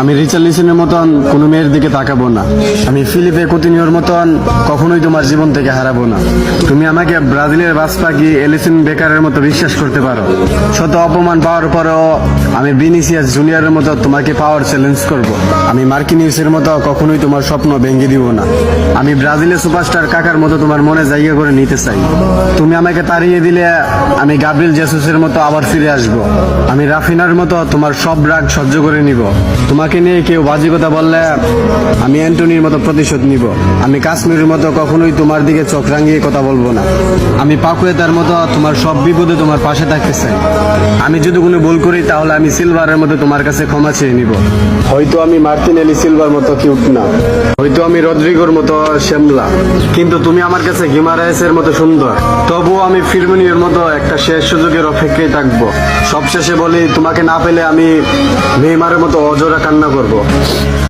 আমি রিচার্লিসনের মতন কোনো মেয়ের দিকে তাকাবো না। আমি ফিলিপে কুতিনিওর মতন কখনোই তোমার জীবন থেকে হারাবো না। তুমি আমাকে ব্রাজিলের বাসপাখি এলিসন বেকারের মতো বিশ্বাস করতে পারো। শত অপমান পাওয়ার পরেও আমি ভিনিসিয়াস জুনিয়রের মতো তোমাকে পাওয়ার চ্যালেঞ্জ করব। আমি মার্কিনিউসের মতো কখনোই তোমার স্বপ্ন ভেঙে দিব না। আমি ব্রাজিলের সুপারস্টার কাকার মতো তোমার মনে জায়গা করে নিতে চাই। তুমি আমাকে তাড়িয়ে দিলে আমি গাব্রিয়েল জেসুসের মতো আবার ফিরে আসব। আমি রাফিনার মতো তোমার সব রাগ সহ্য করে নিব। তোমাকে নিয়ে কেউ বাজে কথা বললে আমি অ্যান্টনির মতো প্রতিশোধ নিব। আমি কাশ্মীরের মতো কখনোই তোমার দিকে চোখ রাঙিয়ে কথা বলবো না। আমি পাকুয়েতার মতো তোমার সব বিপদে তোমার পাশে থাকতে চাই। আমি যদি কোনো ভুল করি তাহলে আমি সিলভারের মতো তোমার কাছে ক্ষমা চেয়ে নিব। হয়তো আমি মার্টিনেলি সিলভার মতো কিউট না, হয়তো আমি রদ্রিগোর মতো শ্যামলা, কিন্তু তুমি আমার কাছে গিমারায়েসের মতো সুন্দর। তবুও আমি ফিরমিনিওর মতো একটা শেষ সুযোগের অপেক্ষায় থাকবো। সবশেষে বলি, তোমাকে না পেলে আমি নেইমারের মতো অজোড়া কান্না করব।